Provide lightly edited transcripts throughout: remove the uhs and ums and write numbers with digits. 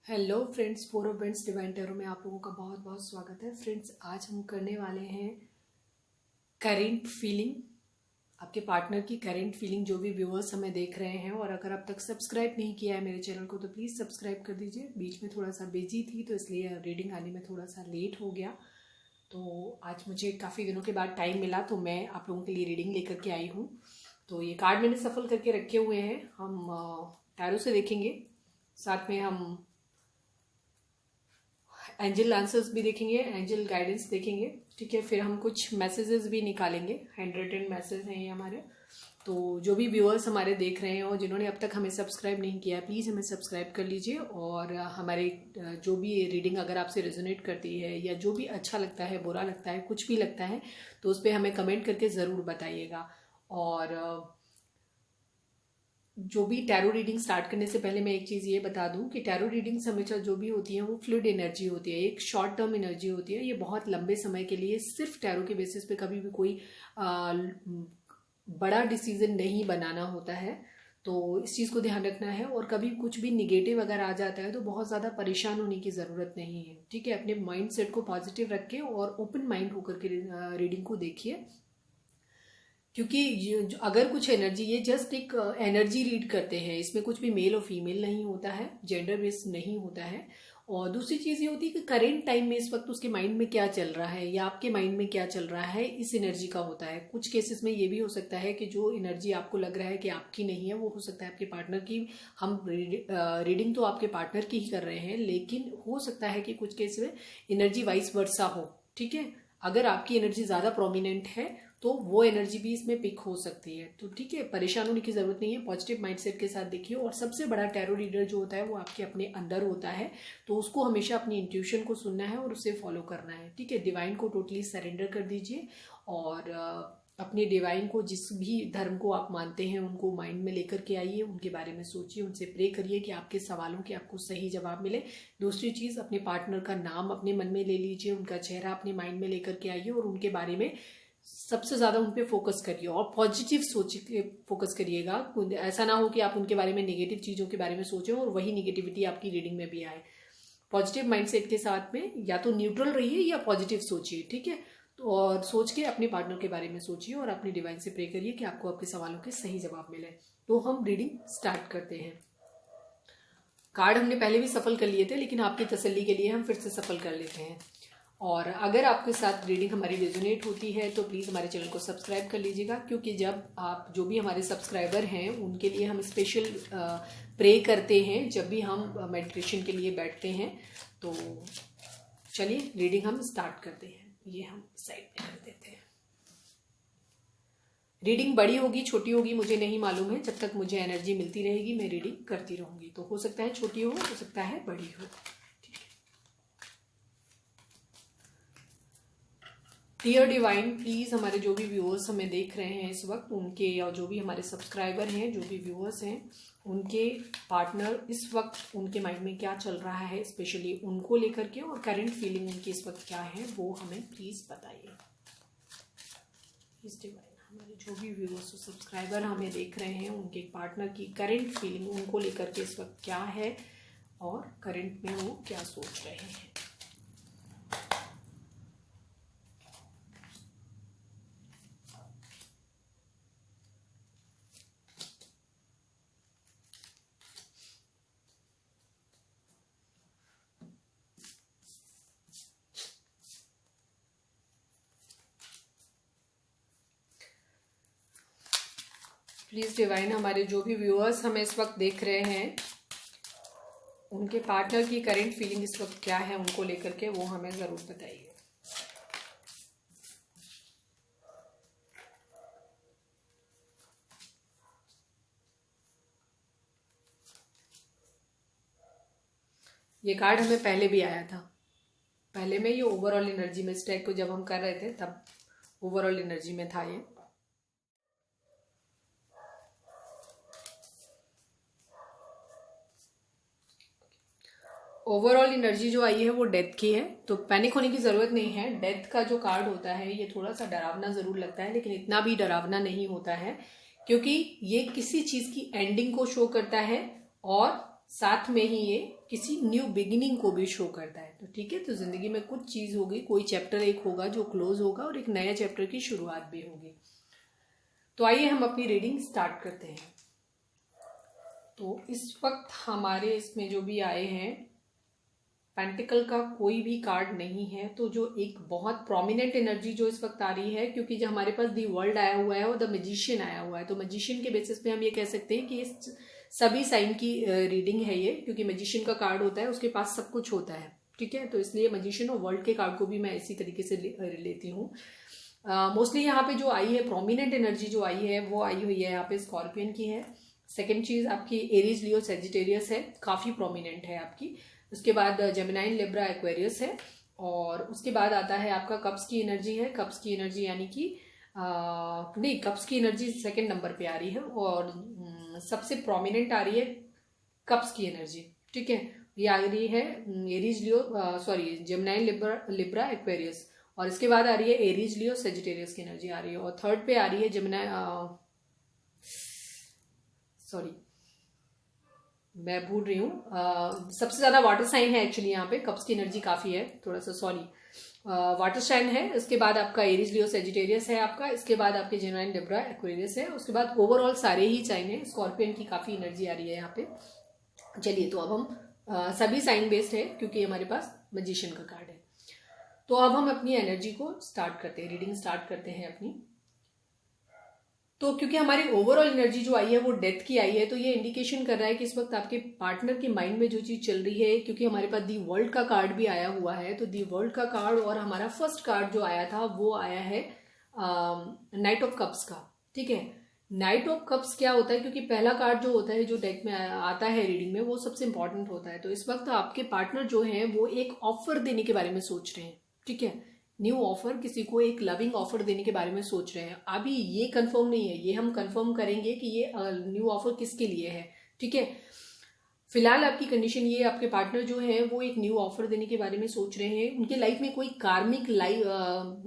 Hello friends, four of vents divine tarot में आप लोगों का बहुत बहुत स्वागत है। फ्रेंड्स, आज हम करने वाले हैं करेंट फीलिंग, आपके पार्टनर की करेंट फीलिंग। जो भी व्यूअर्स हमें देख रहे हैं और अगर अब तक सब्सक्राइब नहीं किया है मेरे चैनल को तो प्लीज़ सब्सक्राइब कर दीजिए। बीच में थोड़ा सा बिजी थी तो इसलिए रीडिंग आने में थोड़ा सा लेट हो गया। तो आज मुझे काफ़ी दिनों के बाद टाइम मिला तो मैं आप लोगों के लिए रीडिंग लेकर के आई हूँ। तो ये कार्ड मैंने सफल करके रखे हुए हैं, हम टैरो से देखेंगे, साथ में हम एंजल आंसर्स भी देखेंगे, एंजल गाइडेंस देखेंगे। ठीक है, फिर हम कुछ मैसेजेस भी निकालेंगे, हैंड रिटन मैसेज हैं ये हमारे। तो जो भी व्यूअर्स हमारे देख रहे हैं और जिन्होंने अब तक हमें सब्सक्राइब नहीं किया है प्लीज़ हमें सब्सक्राइब कर लीजिए। और हमारे जो भी रीडिंग अगर आपसे रेजोनेट करती है या जो भी अच्छा लगता है, बुरा लगता है, कुछ भी लगता है तो उस पर हमें कमेंट करके ज़रूर बताइएगा। और जो भी टैरो रीडिंग स्टार्ट करने से पहले मैं एक चीज़ ये बता दूं कि टैरो रीडिंग्स हमेशा जो भी होती है वो फ्लूइड एनर्जी होती है, एक शॉर्ट टर्म एनर्जी होती है। ये बहुत लंबे समय के लिए सिर्फ टैरो के बेसिस पे कभी भी कोई बड़ा डिसीजन नहीं बनाना होता है। तो इस चीज़ को ध्यान रखना है। और कभी कुछ भी निगेटिव अगर आ जाता है तो बहुत ज़्यादा परेशान होने की ज़रूरत नहीं है। ठीक है, अपने माइंड सेट को पॉजिटिव रखें और ओपन माइंड होकर के रीडिंग को देखिए। क्योंकि अगर कुछ एनर्जी, ये जस्ट एक एनर्जी रीड करते हैं, इसमें कुछ भी मेल और फीमेल नहीं होता है, जेंडर बेस्ड नहीं होता है। और दूसरी चीज़ ये होती है कि करेंट टाइम में इस वक्त उसके माइंड में क्या चल रहा है या आपके माइंड में क्या चल रहा है, इस एनर्जी का होता है। कुछ केसेस में ये भी हो सकता है कि जो एनर्जी आपको लग रहा है कि आपकी नहीं है वो हो सकता है आपके पार्टनर की। हम रीडिंग तो आपके पार्टनर की ही कर रहे हैं, लेकिन हो सकता है कि कुछ केस में एनर्जी वाइस वर्सा हो। ठीक है, अगर आपकी एनर्जी ज़्यादा प्रोमिनेंट है तो वो एनर्जी भी इसमें पिक हो सकती है। तो ठीक है, परेशान होने की जरूरत नहीं है, पॉजिटिव माइंडसेट के साथ देखिए। और सबसे बड़ा टैरो रीडर जो होता है वो आपके अपने अंदर होता है, तो उसको हमेशा अपनी इंट्यूशन को सुनना है और उसे फॉलो करना है। ठीक है, डिवाइन को टोटली सरेंडर कर दीजिए और अपने डिवाइन को, जिस भी धर्म को आप मानते हैं उनको माइंड में लेकर के आइए, उनके बारे में सोचिए, उनसे प्रे करिए कि आपके सवालों के आपको सही जवाब मिले। दूसरी चीज़, अपने पार्टनर का नाम अपने मन में ले लीजिए, उनका चेहरा अपने माइंड में लेकर के आइए और उनके बारे में सबसे ज्यादा उन पे फोकस करिए और पॉजिटिव सोच के फोकस करिएगा। ऐसा ना हो कि आप उनके बारे में नेगेटिव चीजों के बारे में सोचें और वही नेगेटिविटी आपकी रीडिंग में भी आए। पॉजिटिव माइंडसेट के साथ में या तो न्यूट्रल रहिए या पॉजिटिव सोचिए। ठीक है, तो और सोच के अपने पार्टनर के बारे में सोचिए और अपने डिवाइन से प्रे करिए कि आपको आपके सवालों के सही जवाब मिले। तो हम रीडिंग स्टार्ट करते हैं। कार्ड हमने पहले भी सफल कर लिए थे, लेकिन आपकी तसल्ली के लिए हम फिर से सफल कर लेते हैं। और अगर आपके साथ रीडिंग हमारी रेजोनेट होती है तो प्लीज़ हमारे चैनल को सब्सक्राइब कर लीजिएगा, क्योंकि जब आप, जो भी हमारे सब्सक्राइबर हैं उनके लिए हम स्पेशल प्रे करते हैं जब भी हम मेडिटेशन के लिए बैठते हैं। तो चलिए रीडिंग हम स्टार्ट करते हैं। ये हम साइड में कर देते हैं। रीडिंग बड़ी होगी छोटी होगी मुझे नहीं मालूम है, जब तक मुझे एनर्जी मिलती रहेगी मैं रीडिंग करती रहूंगी। तो हो सकता है छोटी हो सकता है बड़ी हो। डियर डिवाइन, प्लीज़ हमारे जो भी व्यूअर्स हमें देख रहे हैं इस वक्त, उनके, और जो भी हमारे सब्सक्राइबर हैं, जो भी व्यूअर्स हैं, उनके पार्टनर इस वक्त उनके माइंड में क्या चल रहा है, स्पेशली उनको लेकर के, और करंट फीलिंग उनकी इस वक्त क्या है वो हमें प्लीज़ बताइए। प्लीज़ डिवाइन, हमारे जो भी व्यूअर्स और सब्सक्राइबर हमें देख रहे हैं उनके पार्टनर की करंट फीलिंग उनको लेकर के इस वक्त क्या है और करंट में वो क्या सोच रहे हैं। प्लीज़ डिवाइन, हमारे जो भी व्यूअर्स हमें इस वक्त देख रहे हैं उनके पार्टनर की करंट फीलिंग इस वक्त क्या है उनको लेकर के, वो हमें ज़रूर बताइए। ये कार्ड हमें पहले भी आया था, पहले में ये ओवरऑल एनर्जी में, स्टैक को जब हम कर रहे थे तब ओवरऑल एनर्जी में था ये। ओवरऑल एनर्जी जो आई है वो डेथ की है, तो पैनिक होने की ज़रूरत नहीं है। डेथ का जो कार्ड होता है ये थोड़ा सा डरावना ज़रूर लगता है, लेकिन इतना भी डरावना नहीं होता है, क्योंकि ये किसी चीज़ की एंडिंग को शो करता है और साथ में ही ये किसी न्यू बिगिनिंग को भी शो करता है। तो ठीक है, तो जिंदगी में कुछ चीज होगी, कोई चैप्टर एक होगा जो क्लोज होगा और एक नया चैप्टर की शुरुआत भी होगी। तो आइए हम अपनी रीडिंग स्टार्ट करते हैं। तो इस वक्त हमारे इसमें जो भी आए हैं, पेंटिकल का कोई भी कार्ड नहीं है। तो जो एक बहुत प्रोमिनेंट एनर्जी जो इस वक्त आ रही है, क्योंकि जो हमारे पास दी वर्ल्ड आया हुआ है और द मैजिशियन आया हुआ है, तो मैजिशियन के बेसिस पे हम ये कह सकते हैं कि इस सभी साइन की रीडिंग है ये, क्योंकि मैजिशियन का कार्ड होता है, उसके पास सब कुछ होता है। ठीक है, तो इसलिए मैजिशियन और वर्ल्ड के कार्ड को भी मैं इसी तरीके से लेती हूँ। मोस्टली यहाँ पे जो आई है प्रोमिनेंट एनर्जी जो आई है वो आई हुई है यहाँ पे स्कॉर्पियन की है। सेकेंड चीज आपकी एरीज, लियो, सेजिटेरियस है, काफी प्रोमिनेंट है आपकी। उसके बाद जेमिनाइन, लिब्रा, एक्वेरियस है। और उसके बाद आता है आपका कप्स की एनर्जी है। कप्स की एनर्जी यानी कि नहीं, कप्स की एनर्जी सेकंड नंबर पे आ रही है और सबसे प्रोमिनेंट आ रही है कप्स की एनर्जी। ठीक है, ये आ रही है एरीज, लियो, सॉरी जेमिनाइन, लिब्रा, एक्वेरियस। और इसके बाद आ रही है एरीज, लियो, सेजिटेरियस की एनर्जी आ रही है। और थर्ड पे आ रही है जेमिनाई, सॉरी मैं भूल रही हूँ, सबसे ज्यादा वाटर साइन है एक्चुअली यहाँ पे, कप्स की एनर्जी काफी है, थोड़ा सा सॉरी, वाटर साइन है। इसके बाद आपका एरीज, लियो, सेजिटेरियस है आपका। इसके बाद आपके जेमिनाई, लिब्रा, एक्वेरियस है। उसके बाद ओवरऑल सारे ही साइन है। स्कॉर्पियन की काफी एनर्जी आ रही है यहाँ पे। चलिए, तो अब हम सभी साइन बेस्ड है क्योंकि हमारे पास मैजिशियन का कार्ड है। तो अब हम अपनी एनर्जी को स्टार्ट करते हैं, रीडिंग स्टार्ट करते हैं अपनी। तो क्योंकि हमारी ओवरऑल एनर्जी जो आई है वो डेथ की आई है, तो ये इंडिकेशन कर रहा है कि इस वक्त आपके पार्टनर के माइंड में जो चीज चल रही है, क्योंकि हमारे पास दी वर्ल्ड का कार्ड भी आया हुआ है, तो दी वर्ल्ड का कार्ड और हमारा फर्स्ट कार्ड जो आया था वो आया है नाइट ऑफ कप्स का। ठीक है, नाइट ऑफ कप्स क्या होता है, क्योंकि पहला कार्ड जो होता है जो डेक में आता है रीडिंग में, वो सबसे इंपॉर्टेंट होता है। तो इस वक्त आपके पार्टनर जो है वो एक ऑफर देने के बारे में सोच रहे हैं। ठीक है, न्यू ऑफर, किसी को एक लविंग ऑफर देने के बारे में सोच रहे हैं। अभी ये कंफर्म नहीं है, ये हम कंफर्म करेंगे कि ये न्यू ऑफर किसके लिए है। ठीक है, फिलहाल आपकी कंडीशन ये, आपके पार्टनर जो है वो एक न्यू ऑफर देने के बारे में सोच रहे हैं। उनके लाइफ में कोई कार्मिक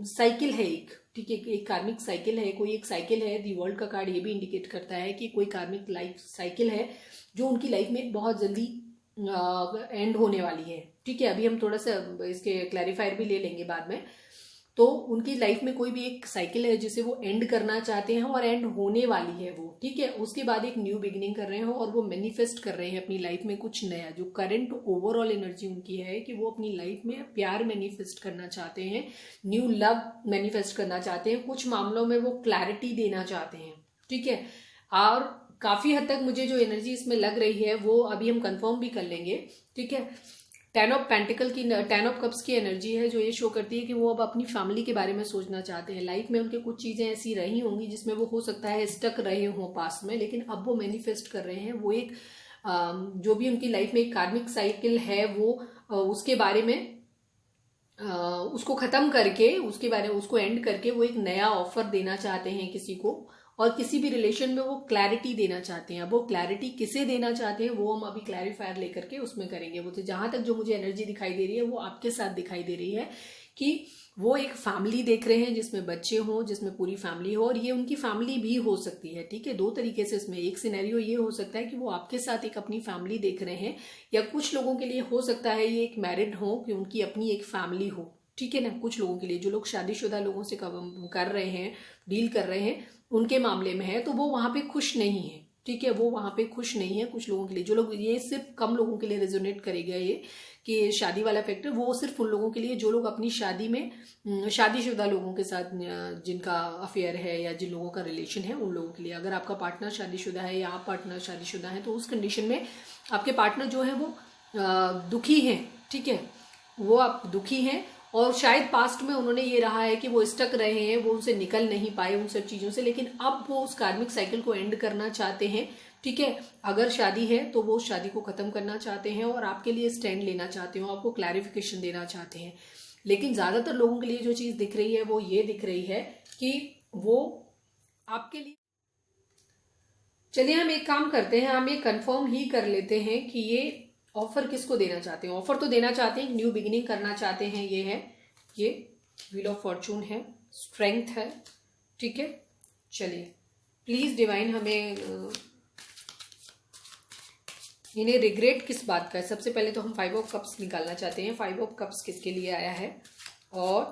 साइकिल है एक। ठीक है, एक कार्मिक साइकिल है, कोई एक साइकिल है। दी वर्ल्ड का कार्ड ये भी इंडिकेट करता है कि कोई कार्मिक लाइफ साइकिल है जो उनकी लाइफ में बहुत जल्दी एंड होने वाली है। ठीक है, अभी हम थोड़ा सा इसके क्लैरिफायर भी ले लेंगे बाद में। तो उनकी लाइफ में कोई भी एक साइकिल है जिसे वो एंड करना चाहते हैं और एंड होने वाली है वो। ठीक है, उसके बाद एक न्यू बिगिनिंग कर रहे हैं और वो मैनिफेस्ट कर रहे हैं अपनी लाइफ में कुछ नया। जो करंट ओवरऑल एनर्जी उनकी है कि वो अपनी लाइफ में प्यार मैनिफेस्ट करना चाहते हैं, न्यू लव मैनिफेस्ट करना चाहते हैं, कुछ मामलों में वो क्लैरिटी देना चाहते हैं। ठीक है, और काफी हद तक मुझे जो एनर्जी इसमें लग रही है वो अभी हम कंफर्म भी कर लेंगे। ठीक है, टेन ऑफ पेंटिकल की, टेन ऑफ कप्स की एनर्जी है जो ये शो करती है कि वो अब अपनी फैमिली के बारे में सोचना चाहते हैं। लाइफ में उनके कुछ चीजें ऐसी रही होंगी जिसमें वो हो सकता है स्टक रहे हों पास्ट में, लेकिन अब वो मैनिफेस्ट कर रहे हैं। वो एक जो भी उनकी लाइफ में एक कार्मिक साइकिल है वो उसके बारे में उसको खत्म करके, उसके बारे में उसको एंड करके वो एक नया ऑफर देना चाहते हैं किसी को, और किसी भी रिलेशन में वो क्लैरिटी देना चाहते हैं। अब वो क्लैरिटी किसे देना चाहते हैं वो हम अभी क्लैरिफायर लेकर के उसमें करेंगे। वो तो जहां तक जो मुझे एनर्जी दिखाई दे रही है वो आपके साथ दिखाई दे रही है कि वो एक फैमिली देख रहे हैं जिसमें बच्चे हों, जिसमें पूरी फैमिली हो, और ये उनकी फैमिली भी हो सकती है। ठीक है, दो तरीके से इसमें एक सिनेरियो ये हो सकता है कि वो आपके साथ एक अपनी फैमिली देख रहे हैं, या कुछ लोगों के लिए हो सकता है ये एक मैरिड हो कि उनकी अपनी एक फैमिली हो। ठीक है ना, कुछ लोगों के लिए, जो लोग शादीशुदा लोगों से कर रहे हैं, डील कर रहे हैं, उनके मामले में है तो वो वहां पे खुश नहीं है। ठीक है, वो वहां पे खुश नहीं है। कुछ लोगों के लिए, जो लोग, ये सिर्फ कम लोगों के लिए रेजोनेट करेगा ये कि शादी वाला फैक्टर, वो सिर्फ उन लोगों के लिए जो लोग अपनी शादी में शादीशुदा लोगों के साथ जिनका अफेयर है या जिन लोगों का रिलेशन है उन लोगों के लिए। अगर आपका पार्टनर शादीशुदा है या आप पार्टनर शादीशुदा है तो उस कंडीशन में आपके पार्टनर जो है वो दुखी है। ठीक है, वो आप दुखी हैं, और शायद पास्ट में उन्होंने ये रहा है कि वो स्टक रहे हैं, वो उनसे निकल नहीं पाए उन सब चीजों से, लेकिन अब वो उस कार्मिक साइकिल को एंड करना चाहते हैं। ठीक है, अगर शादी है तो वो शादी को खत्म करना चाहते हैं और आपके लिए स्टैंड लेना चाहते हो, आपको क्लैरिफिकेशन देना चाहते हैं। लेकिन ज्यादातर लोगों के लिए जो चीज दिख रही है वो ये दिख रही है कि वो आपके लिए, चलिए हम एक काम करते हैं, हम ये कंफर्म ही कर लेते हैं कि ये ऑफर किसको देना चाहते हैं। ऑफर तो देना चाहते हैं, न्यू बिगिनिंग करना चाहते हैं। ये है, ये व्हील ऑफ फॉर्चून है, स्ट्रेंथ है। ठीक है, चलिए प्लीज डिवाइन हमें इन्हें रिग्रेट किस बात का है? सबसे पहले तो हम 5 ऑफ कप्स निकालना चाहते हैं। 5 ऑफ कप्स किसके लिए आया है? और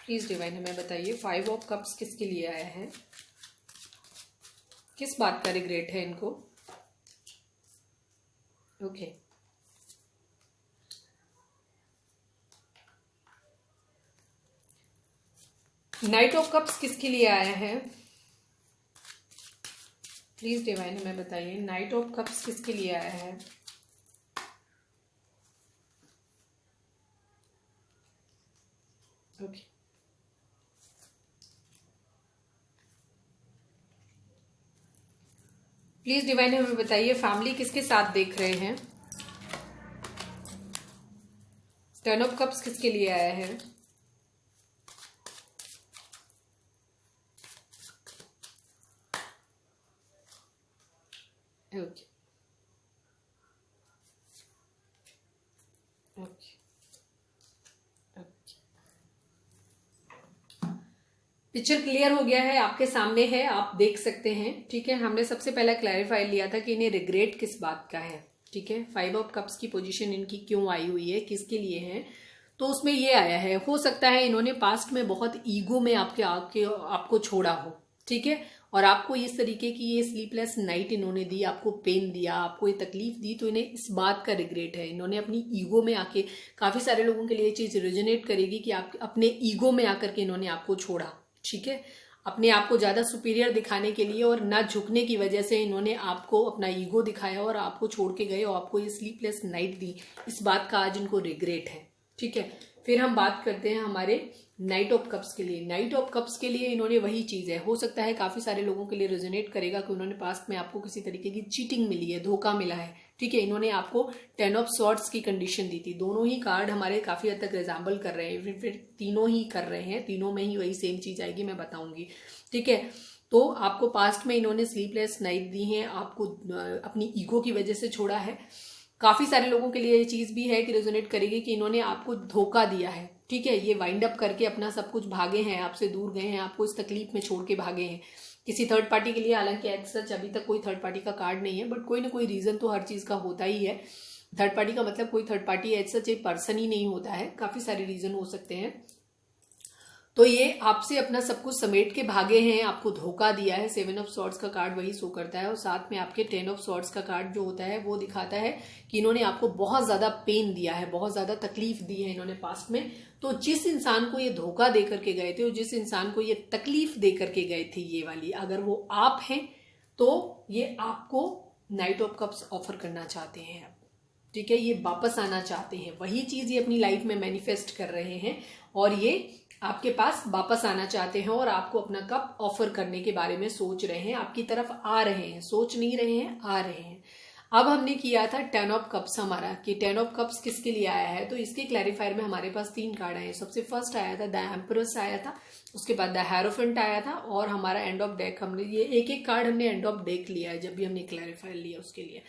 प्लीज डिवाइन हमें बताइए 5 ऑफ कप्स किसके लिए आया है? किस बात का रिग्रेट है इनको? ओके, नाइट ऑफ कप्स किसके लिए आया है? प्लीज डिवाइन हमें बताइए नाइट ऑफ कप्स किसके लिए आया है? ओके, प्लीज डिवाइन हमें बताइए फैमिली किसके साथ देख रहे हैं? 10 ऑफ कप्स किसके लिए आया है? ओके, ओके, पिक्चर क्लियर हो गया है, आपके सामने है, आप देख सकते हैं। ठीक है, हमने सबसे पहला क्लैरिफाई लिया था कि इन्हें रिग्रेट किस बात का है। ठीक है, 5 ऑफ कप्स की पोजीशन इनकी क्यों आई हुई है, किसके लिए है, तो उसमें ये आया है, हो सकता है इन्होंने पास्ट में बहुत ईगो में आपको छोड़ा हो। ठीक है, और आपको इस तरीके की ये स्लीपलेस नाइट इन्होंने दी, आपको पेन दिया, आपको ये तकलीफ दी, तो इन्हें इस बात का रिग्रेट है। इन्होंने अपनी ईगो में आके, काफी सारे लोगों के लिए ये चीज रेजोनेट करेगी कि आप अपने ईगो में आकर के इन्होंने आपको छोड़ा। ठीक है, अपने आप को ज्यादा सुपीरियर दिखाने के लिए और ना झुकने की वजह से इन्होंने आपको अपना ईगो दिखाया और आपको छोड़ के गए और आपको ये स्लीपलेस नाइट दी। इस बात का आज इनको रिग्रेट है। ठीक है, फिर हम बात करते हैं हमारे नाइट ऑफ कप्स के लिए। नाइट ऑफ कप्स के लिए इन्होंने वही चीज है, हो सकता है काफी सारे लोगों के लिए रेजोनेट करेगा कि उन्होंने पास्ट में आपको किसी तरीके की चीटिंग मिली है, धोखा मिला है। ठीक है, इन्होंने आपको 10 ऑफ सॉर्ड्स की कंडीशन दी थी। दोनों ही कार्ड हमारे काफी हद तक रिजेंबल कर रहे हैं, फिर तीनों ही कर रहे हैं, तीनों में ही वही सेम चीज आएगी, मैं बताऊंगी। ठीक है, तो आपको पास्ट में इन्होंने स्लीपलेस नाइट दी है, आपको अपनी ईगो की वजह से छोड़ा है। काफी सारे लोगों के लिए ये चीज भी है कि रेजोनेट करेगी कि इन्होंने आपको धोखा दिया है। ठीक है, ये वाइंड अप करके अपना सब कुछ भागे हैं, आपसे दूर गए हैं, आपको इस तकलीफ में छोड़ के भागे हैं किसी थर्ड पार्टी के लिए। हालांकि एज सच अभी तक कोई थर्ड पार्टी का कार्ड नहीं है, बट कोई ना कोई रीजन तो हर चीज का होता ही है। थर्ड पार्टी का मतलब कोई थर्ड पार्टी एज सच एक पर्सन ही नहीं होता है, काफी सारे रीजन हो सकते हैं। तो ये आपसे अपना सब कुछ समेट के भागे हैं, आपको धोखा दिया है। 7 ऑफ सॉर्ड्स का कार्ड वही शो करता है और साथ में आपके 10 ऑफ सॉर्ड्स का कार्ड जो होता है वो दिखाता है कि इन्होंने आपको बहुत ज्यादा पेन दिया है, बहुत ज्यादा तकलीफ दी है इन्होंने पास्ट में। तो जिस इंसान को ये धोखा दे करके गए थे और जिस इंसान को ये तकलीफ दे करके गए थे ये वाली, अगर वो आप हैं तो ये आपको नाइट ऑफ कप्स ऑफर करना चाहते हैं। ठीक है, ये वापस आना चाहते हैं, वही चीज ये अपनी लाइफ में मैनिफेस्ट कर रहे हैं और ये आपके पास वापस आना चाहते हैं और आपको अपना कप ऑफर करने के बारे में सोच रहे हैं, आपकी तरफ आ रहे हैं, सोच नहीं रहे हैं, आ रहे हैं। अब हमने किया था 10 ऑफ कप्स हमारा, कि 10 ऑफ कप्स किसके लिए आया है, तो इसके क्लैरिफायर में हमारे पास 3 कार्ड आए। सबसे फर्स्ट आया था द एम्परेस आया था, उसके बाद द हेरोफेंट आया था और हमारा एंड ऑफ डेक। हमने ये एक एक कार्ड हमने एंड ऑफ डेक लिया है जब भी हमने क्लैरिफायर लिया उसके लिए।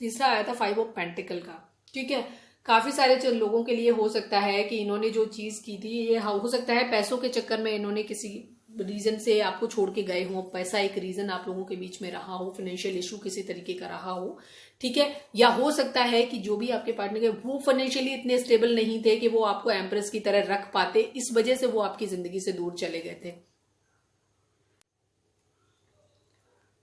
तीसरा आया था 5 ऑफ पेंटिकल का। ठीक है, काफी सारे लोगों के लिए हो सकता है कि इन्होंने जो चीज की थी, ये हो सकता है पैसों के चक्कर में इन्होंने किसी रीजन से आपको छोड़ के गए हो। पैसा एक रीजन आप लोगों के बीच में रहा हो, फाइनेंशियल इशू किसी तरीके का रहा हो। ठीक है, या हो सकता है कि जो भी आपके पार्टनर के वो फाइनेंशियली इतने स्टेबल नहीं थे कि वो आपको एम्प्रेस की तरह रख पाते, इस वजह से वो आपकी जिंदगी से दूर चले गए थे।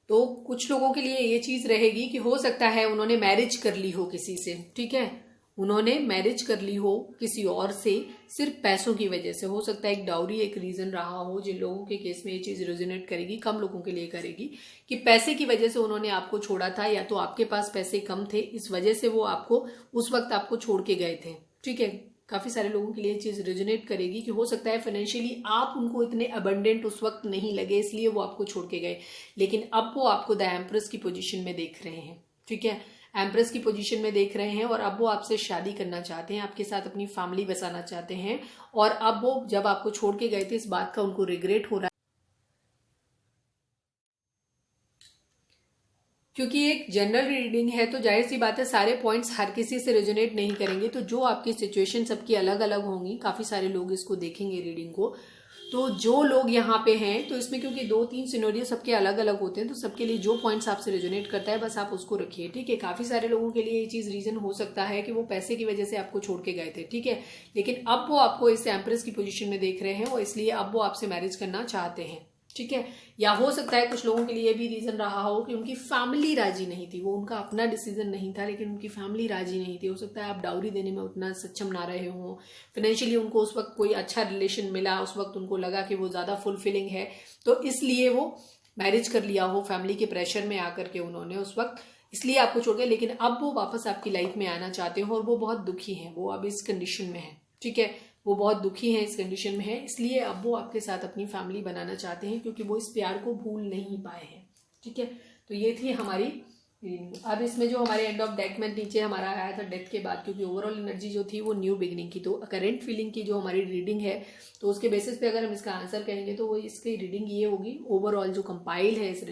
तो कुछ लोगों के लिए ये चीज रहेगी कि हो सकता है उन्होंने मैरिज कर ली हो किसी से। ठीक है, उन्होंने मैरिज कर ली हो किसी और से सिर्फ पैसों की वजह से। हो सकता है एक डाउरी एक रीजन रहा हो। जिन लोगों के केस में ये चीज रेजोनेट करेगी, कम लोगों के लिए करेगी, कि पैसे की वजह से उन्होंने आपको छोड़ा था, या तो आपके पास पैसे कम थे इस वजह से वो आपको उस वक्त आपको छोड़ के गए थे। ठीक है, काफी सारे लोगों के लिए चीज रेजोनेट करेगी कि हो सकता है फाइनेंशियली आप उनको इतने अबंडेंट उस वक्त नहीं लगे, इसलिए वो आपको छोड़ के गए, लेकिन अब वो आपको द एम्प्रेस की पोजीशन में देख रहे हैं। ठीक है, एम्प्रेस की पोजीशन में देख रहे हैं और अब वो आपसे शादी करना चाहते हैं, आपके साथ अपनी फैमिली बसाना चाहते हैं। और अब वो जब आपको छोड़ के गए थे इस बात का उनको रिग्रेट हो रहा है, क्योंकि एक जनरल रीडिंग है तो जाहिर सी बात है सारे पॉइंट्स हर किसी से रेजोनेट नहीं करेंगे। तो जो आपकी सिचुएशन सबकी अलग अलग होंगी, काफी सारे लोग इसको देखेंगे रीडिंग को, तो जो लोग यहाँ पे हैं, तो इसमें क्योंकि 2-3 सिनेरियो सबके अलग अलग होते हैं, तो सबके लिए जो पॉइंट्स आपसे रेजोनेट करता है बस आप उसको रखिए, ठीक है। काफी सारे लोगों के लिए ये चीज रीजन हो सकता है कि वो पैसे की वजह से आपको छोड़ के गए थे, ठीक है, लेकिन अब वो आपको इस एम्प्रेस की पोजीशन में देख रहे हैं और इसलिए अब वो आपसे मैरिज करना चाहते हैं, ठीक है। या हो सकता है कुछ लोगों के लिए भी रीजन रहा हो कि उनकी फैमिली राजी नहीं थी, वो उनका अपना डिसीजन नहीं था लेकिन उनकी फैमिली राजी नहीं थी। हो सकता है आप डाउरी देने में उतना सक्षम ना रहे हो, फाइनेंशियली उनको उस वक्त कोई अच्छा रिलेशन मिला, उस वक्त उनको लगा कि वो ज्यादा फुलफिलिंग है, तो इसलिए वो मैरिज कर लिया हो फैमिली के प्रेशर में आकर के उन्होंने उस वक्त, इसलिए आपको छोड़ गए। लेकिन अब वो वापस आपकी लाइफ में आना चाहते हो और वो बहुत दुखी हैं, वो अब इस कंडीशन में है, ठीक है, वो बहुत दुखी हैं, इस कंडीशन में है, इसलिए अब वो आपके साथ अपनी फैमिली बनाना चाहते हैं क्योंकि वो इस प्यार को भूल नहीं पाए हैं, ठीक है। तो ये थी हमारी। अब इसमें जो हमारे एंड ऑफ डेक में नीचे हमारा आया था डेथ के बाद, क्योंकि ओवरऑल एनर्जी जो थी वो न्यू बिगिनिंग की, तो करंट फीलिंग की जो हमारी रीडिंग है, तो उसके बेसिस पे अगर हम इसका आंसर कहेंगे तो वो इसकी रीडिंग ये होगी, ओवरऑल जो कंपाइल है इस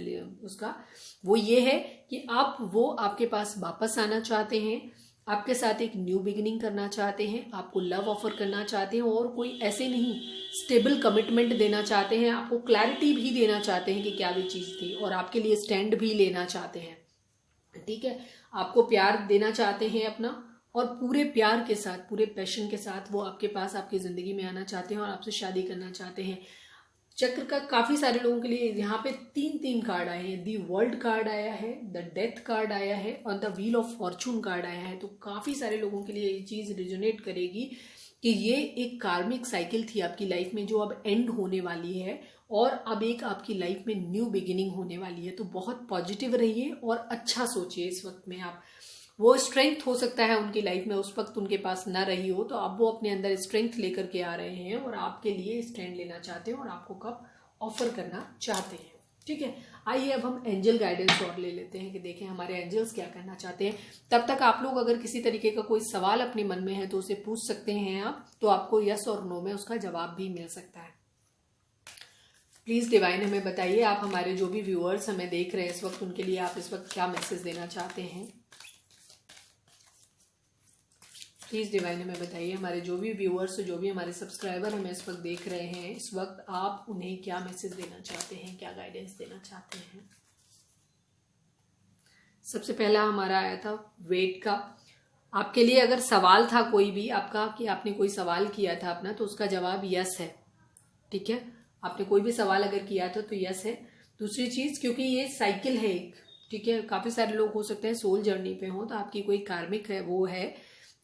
उसका वो ये है कि वो आपके पास वापस आना चाहते हैं, आपके साथ एक न्यू बिगिनिंग करना चाहते हैं, आपको लव ऑफर करना चाहते हैं और कोई ऐसे नहीं, स्टेबल कमिटमेंट देना चाहते हैं, आपको क्लैरिटी भी देना चाहते हैं कि क्या भी चीज थी, और आपके लिए स्टैंड भी लेना चाहते हैं, ठीक है। आपको प्यार देना चाहते हैं अपना, और पूरे प्यार के साथ, पूरे पैशन के साथ वो आपके पास, आपकी जिंदगी में आना चाहते हैं और आपसे शादी करना चाहते हैं। चक्र का काफी सारे लोगों के लिए यहाँ पे 3 कार्ड आए हैं, दी वर्ल्ड कार्ड आया है, द डेथ कार्ड आया है और the wheel of Fortune card आया है। तो काफी सारे लोगों के लिए ये चीज रिजोनेट करेगी कि ये एक कार्मिक साइकिल थी आपकी लाइफ में जो अब एंड होने वाली है और अब एक आपकी लाइफ में न्यू बिगिनिंग होने वाली है। तो बहुत पॉजिटिव रहिए और अच्छा सोचिए इस वक्त में आप। वो स्ट्रेंथ हो सकता है उनकी लाइफ में उस वक्त उनके पास ना रही हो, तो अब वो अपने अंदर स्ट्रेंथ लेकर के आ रहे हैं और आपके लिए स्टैंड लेना चाहते हैं और आपको कब ऑफर करना चाहते हैं, ठीक है। आइए अब हम एंजल गाइडेंस और ले लेते हैं कि देखें हमारे एंजल्स क्या करना चाहते हैं। तब तक आप लोग अगर किसी तरीके का कोई सवाल अपने मन में है तो उसे पूछ सकते हैं आप, तो आपको यस और नो में उसका जवाब भी मिल सकता है। प्लीज डिवाइन हमें बताइए, आप हमारे जो भी व्यूअर्स हमें देख रहे हैं इस वक्त, उनके लिए आप इस वक्त क्या मैसेज देना चाहते हैं। प्लीज डिवाइन हमें बताइए, हमारे जो भी व्यूअर्स, जो भी हमारे सब्सक्राइबर हमें इस वक्त देख रहे हैं, इस वक्त आप उन्हें क्या मैसेज देना चाहते हैं, क्या गाइडेंस देना चाहते हैं। सबसे पहला हमारा आया था वेट का। आपके लिए अगर सवाल था कोई भी आपका, कि आपने कोई सवाल किया था अपना, तो उसका जवाब यस है, ठीक है। आपने कोई भी सवाल अगर किया था तो यस है। दूसरी चीज, क्योंकि ये साइकिल है एक, ठीक है, काफी सारे लोग हो सकते हैं सोल जर्नी पे हो, तो आपकी कोई कार्मिक है, वो है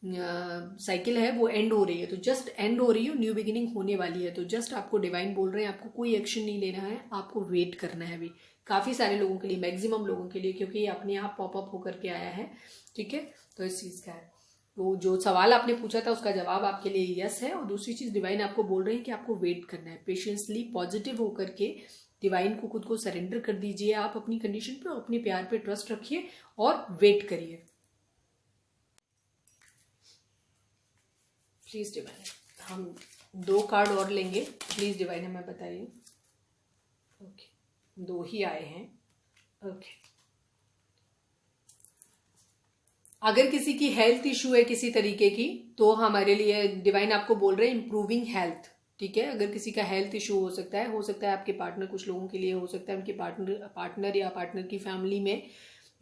साइकिल है, वो एंड हो रही है, तो जस्ट एंड हो रही है, न्यू बिगिनिंग होने वाली है। तो जस्ट आपको डिवाइन बोल रहे हैं आपको कोई एक्शन नहीं लेना है, आपको वेट करना है अभी। काफी सारे लोगों के लिए, मैक्सिमम लोगों के लिए, क्योंकि ये अपने आप पॉपअप होकर के आया है, ठीक है। तो इस चीज का है, तो जो सवाल आपने पूछा था उसका जवाब आपके लिए यस है। और दूसरी चीज डिवाइन आपको बोल रहे हैं कि आपको वेट करना है, पेशेंसली पॉजिटिव होकर के डिवाइन को खुद को सरेंडर कर दीजिए आप अपनी कंडीशन पे, और अपने प्यार पे ट्रस्ट रखिए और वेट करिए। प्लीज डिवाइन, हम 2 कार्ड और लेंगे, प्लीज डिवाइन हमें बताइए। ओके, 2 ही आए हैं, ओके। अगर किसी की हेल्थ इशू है किसी तरीके की, तो हमारे लिए डिवाइन आपको बोल रहे हैं इंप्रूविंग हेल्थ, ठीक है। अगर किसी का हेल्थ इशू हो सकता है आपके पार्टनर, कुछ लोगों के लिए हो सकता है उनके पार्टनर या पार्टनर की फैमिली में,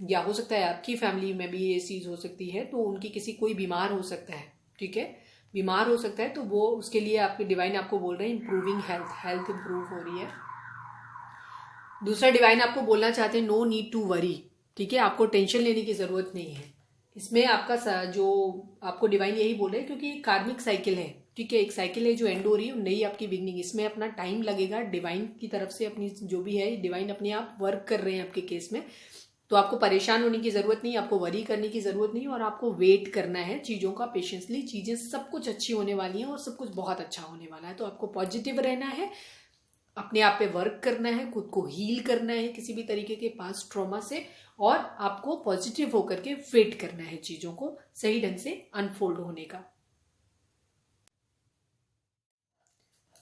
या हो सकता है आपकी फैमिली में भी ये चीज हो सकती है, तो उनकी किसी कोई बीमार हो सकता है, ठीक है, बीमार हो सकता है, तो वो उसके लिए आपके डिवाइन आपको बोल रहे हैं इंप्रूविंग हेल्थ इंप्रूव हो रही है। दूसरा डिवाइन आपको बोलना चाहते हैं नो नीड टू वरी, ठीक है, आपको टेंशन लेने की जरूरत नहीं है। इसमें आपका जो आपको डिवाइन यही बोल रहे हैं, क्योंकि कार्मिक साइकिल है, ठीक है, एक साइकिल है जो एंड हो रही है, नई आपकी बिगनिंग, इसमें अपना टाइम लगेगा। डिवाइन की तरफ से अपनी जो भी है, डिवाइन अपने आप वर्क कर रहे हैं आपके केस में, तो आपको परेशान होने की जरूरत नहीं, आपको वरी करने की जरूरत नहीं, और आपको वेट करना है चीजों का पेशेंसली। चीजें सब कुछ अच्छी होने वाली हैं और सब कुछ बहुत अच्छा होने वाला है। तो आपको पॉजिटिव रहना है, अपने आप पे वर्क करना है, खुद को हील करना है किसी भी तरीके के पास ट्रॉमा से, और आपको पॉजिटिव होकर के वेट करना है चीजों को सही ढंग से अनफोल्ड होने का।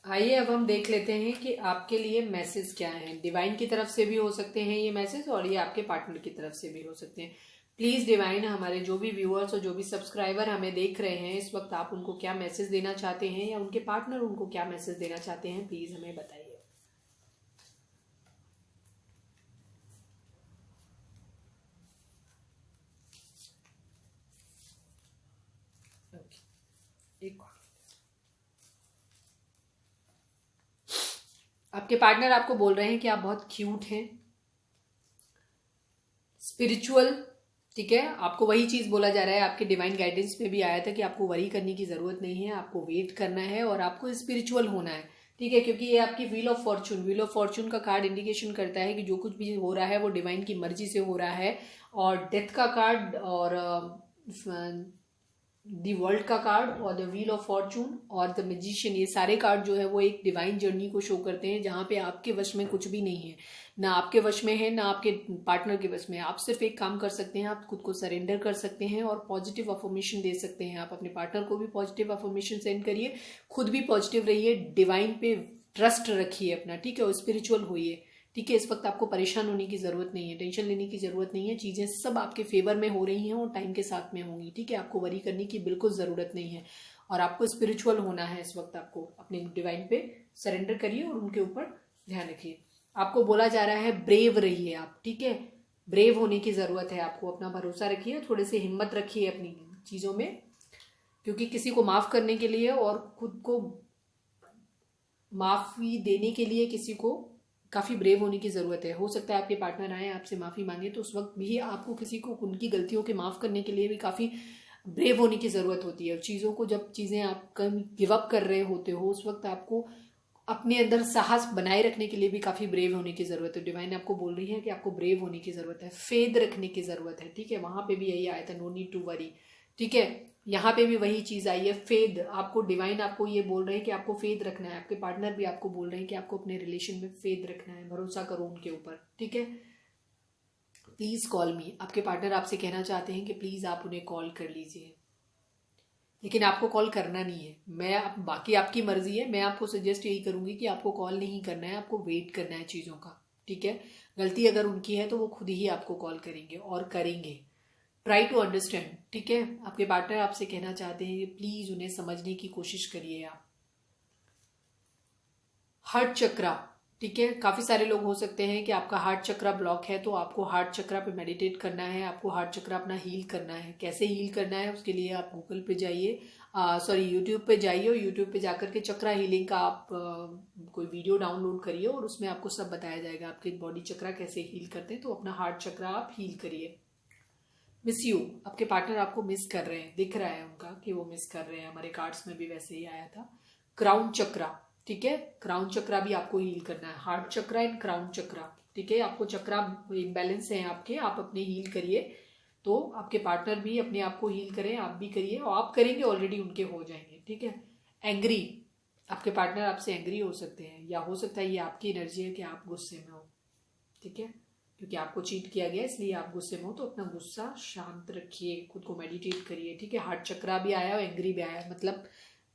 आइए अब हम देख लेते हैं कि आपके लिए मैसेज क्या है। डिवाइन की तरफ से भी हो सकते हैं ये मैसेज, और ये आपके पार्टनर की तरफ से भी हो सकते हैं। प्लीज़ डिवाइन, हमारे जो भी व्यूअर्स और जो भी सब्सक्राइबर हमें देख रहे हैं इस वक्त, आप उनको क्या मैसेज देना चाहते हैं या उनके पार्टनर उनको क्या मैसेज देना चाहते हैं, प्लीज़ हमें बताइए। एक आपके पार्टनर आपको बोल रहे हैं कि आप बहुत क्यूट हैं, स्पिरिचुअल, ठीक है। आपको वही चीज बोला जा रहा है, आपके डिवाइन गाइडेंस में भी आया था कि आपको वरी करने की जरूरत नहीं है, आपको वेट करना है और आपको स्पिरिचुअल होना है, ठीक है। क्योंकि ये आपकी व्हील ऑफ फॉर्चून का कार्ड इंडिकेशन करता है कि जो कुछ भी हो रहा है वो डिवाइन की मर्जी से हो रहा है। और डेथ का कार्ड और दी वर्ल्ड का कार्ड और द व्हील ऑफ फॉर्चून और द मैजिशियन, ये सारे कार्ड जो है वो एक डिवाइन जर्नी को शो करते हैं जहाँ पे आपके वश में कुछ भी नहीं है, ना आपके वश में है ना आपके पार्टनर के वश में। आप सिर्फ एक काम कर सकते हैं, आप खुद को सरेंडर कर सकते हैं और पॉजिटिव अफर्मेशन दे सकते हैं। आप अपने पार्टनर को भी पॉजिटिव अफर्मेशन सेंड करिए, खुद भी पॉजिटिव रहिए, डिवाइन पे ट्रस्ट रखिए अपना, ठीक है, और स्पिरिचुअल होइए, ठीक है। इस वक्त आपको परेशान होने की जरूरत नहीं है, टेंशन लेने की जरूरत नहीं है, चीजें सब आपके फेवर में हो रही हैं और टाइम के साथ में होंगी, ठीक है। आपको वरी करने की बिल्कुल जरूरत नहीं है और आपको स्पिरिचुअल होना है। इस वक्त आपको अपने डिवाइन पे सरेंडर करिए और उनके ऊपर ध्यान रखिए। आपको बोला जा रहा है ब्रेव रहिए आप, ठीक है, ब्रेव होने की जरूरत है आपको, अपना भरोसा रखिए, थोड़ी सी हिम्मत रखिए अपनी चीजों में, क्योंकि किसी को माफ करने के लिए और खुद को माफी देने के लिए किसी को काफी ब्रेव होने की जरूरत है। हो सकता है आपके पार्टनर आए आपसे माफी मांगे, तो उस वक्त भी आपको किसी को उनकी गलतियों के माफ करने के लिए भी काफी ब्रेव होने की जरूरत होती है। और चीजों को जब चीजें आप गिव अप कर रहे होते हो उस वक्त आपको अपने अंदर साहस बनाए रखने के लिए भी काफी ब्रेव होने की जरूरत है। डिवाइन आपको बोल रही है कि आपको ब्रेव होने की जरूरत है, फेद रखने की जरूरत है, ठीक है। वहां पे भी यही आया था, नो नीड टू वरी, ठीक है। यहाँ पे भी वही चीज आई है, फेद। आपको डिवाइन आपको ये बोल रहे हैं कि आपको फेद रखना है, आपके पार्टनर भी आपको बोल रहे हैं कि आपको अपने रिलेशन में फेद रखना है, भरोसा करो उनके ऊपर, ठीक है। प्लीज कॉल मी, आपके पार्टनर आपसे कहना चाहते हैं कि प्लीज आप उन्हें कॉल कर लीजिए, लेकिन आपको कॉल करना नहीं है। मैं बाकी आपकी मर्जी है, मैं आपको सजेस्ट यही करूंगी कि आपको कॉल नहीं करना है, आपको वेट करना है चीजों का, ठीक है। गलती अगर उनकी है तो वो खुद ही आपको कॉल करेंगे और करेंगे। ट्राई टू अंडरस्टैंड, ठीक है। आपके पार्टनर आपसे कहना चाहते हैं कि प्लीज उन्हें समझने की कोशिश करिए आप। हार्ट चक्रा, ठीक है। काफी सारे लोग हो सकते हैं कि आपका हार्ट चक्रा ब्लॉक है, तो आपको हार्ट चक्रा पे मेडिटेट करना है, आपको हार्ट चक्रा अपना हील करना है। कैसे हील करना है उसके लिए आप गूगल पे जाइए, सॉरी यूट्यूब पे जाइए और यूट्यूब पे जाकर के चक्रा हीलिंग का आप कोई वीडियो डाउनलोड करिए और उसमें आपको सब बताया जाएगा आपके बॉडी चक्रा कैसे हील करते हैं। तो अपना हार्ट चक्रा आप हील करिए। मिस यू, आपके पार्टनर आपको मिस कर रहे हैं, दिख रहा है उनका कि वो मिस कर रहे हैं, हमारे कार्ड्स में भी वैसे ही आया था। क्राउन चक्रा, ठीक है, क्राउन चक्रा भी आपको हील करना है, हार्ट चक्रा एंड क्राउन चक्रा, ठीक है। आपको चक्रा इम्बैलेंस है आपके, आप अपने हील करिए, तो आपके पार्टनर भी अपने आप को हील करें, आप भी करिए, और आप करेंगे ऑलरेडी उनके हो जाएंगे, ठीक है। एंग्री, आपके पार्टनर आपसे एंग्री हो सकते हैं, या हो सकता है ये आपकी एनर्जी है कि आप गुस्से में हो, ठीक है, क्योंकि आपको चीट किया गया इसलिए आप गुस्से में हो। तो अपना गुस्सा शांत रखिए, खुद को मेडिटेट करिए, ठीक है। हार्ट चक्रा भी आया और एंग्री भी आया, मतलब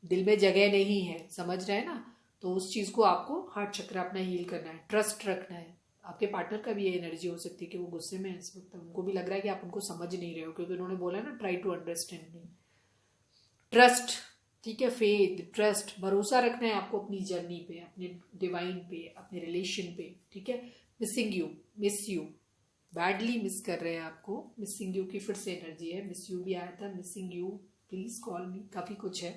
दिल में जगह नहीं है, समझ रहे हैं ना। तो उस चीज को आपको हार्ट चक्रा अपना हील करना है, ट्रस्ट रखना है। आपके पार्टनर का भी ये एनर्जी हो सकती है कि वो गुस्से में है इस वक्त, उनको भी लग रहा है कि आप उनको समझ नहीं रहे हो, क्योंकि उन्होंने बोला ना try to understand me. Trust, ठीक है, फेथ, ट्रस्ट, भरोसा रखना है आपको अपनी जर्नी पे, अपने डिवाइन पे, अपने रिलेशन पे, ठीक है। Missing you, miss you, badly miss कर रहे हैं आपको, मिसिंग यू की फिर से एनर्जी है, मिस यू भी आया था, मिसिंग यू, प्लीज कॉल मी, काफी कुछ है।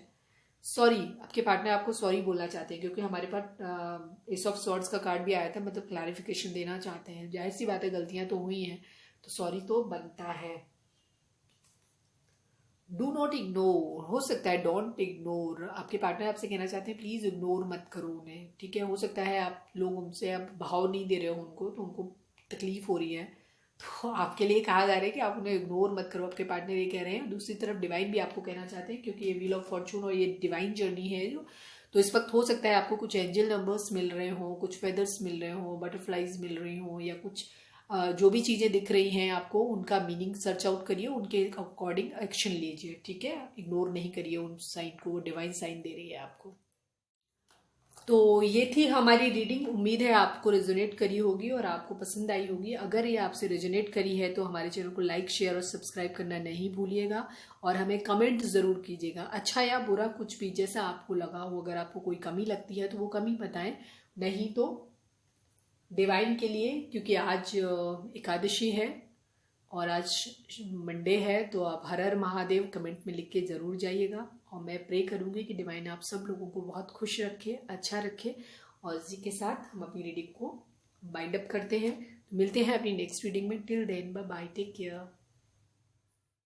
सॉरी, आपके पार्टनर आपको सॉरी बोलना चाहते हैं, क्योंकि हमारे पास एस ऑफ सॉर्ड्स का कार्ड भी आया था, मतलब क्लैरिफिकेशन देना चाहते हैं। जाहिर सी बात है, गलतियां तो हुई हैं तो सॉरी तो बनता है। डू नॉट इग्नोर, हो सकता है डोंट इग्नोर, आपके पार्टनर आपसे कहना चाहते हैं प्लीज इग्नोर मत करो उन्हें, ठीक है। हो सकता है आप लोग उनसे अब भाव नहीं दे रहे हो उनको, तो उनको तकलीफ हो रही है, तो आपके लिए कहा जा रहा है कि आप उन्हें इग्नोर मत करो, आपके पार्टनर ये कह रहे हैं। दूसरी तरफ डिवाइन भी आपको कहना चाहते हैं, क्योंकि ये व्हील ऑफ फॉर्चून और ये डिवाइन जर्नी है जो, तो इस वक्त हो सकता है आपको कुछ एंजल नंबर्स मिल रहे हो, कुछ फेदर्स मिल रहे हो, बटरफ्लाईज मिल रही हो, या कुछ जो भी चीजें दिख रही हैं आपको उनका मीनिंग सर्च आउट करिए, उनके अकॉर्डिंग एक्शन लीजिए, ठीक है। इग्नोर नहीं करिए उन साइन को, वो डिवाइन साइन दे रही है आपको। तो ये थी हमारी रीडिंग। उम्मीद है आपको रेजोनेट करी होगी और आपको पसंद आई होगी। अगर ये आपसे रेजोनेट करी है तो हमारे चैनल को लाइक, शेयर और सब्सक्राइब करना नहीं भूलिएगा। और हमें कमेंट ज़रूर कीजिएगा, अच्छा या बुरा कुछ भी जैसा आपको लगा हो। अगर आपको कोई कमी लगती है तो वो कमी बताएं, नहीं तो डिवाइन के लिए, क्योंकि आज एकादशी है और आज मंडे है, तो आप हर हर महादेव कमेंट में लिख के ज़रूर जाइएगा। और मैं प्रे करूँगी कि डिवाइन आप सब लोगों को बहुत खुश रखे, अच्छा रखे। और इसी के साथ हम अपनी रीडिंग को बाइंड अप करते हैं। तो मिलते हैं अपनी नेक्स्ट रीडिंग में। Till then bye bye, take care.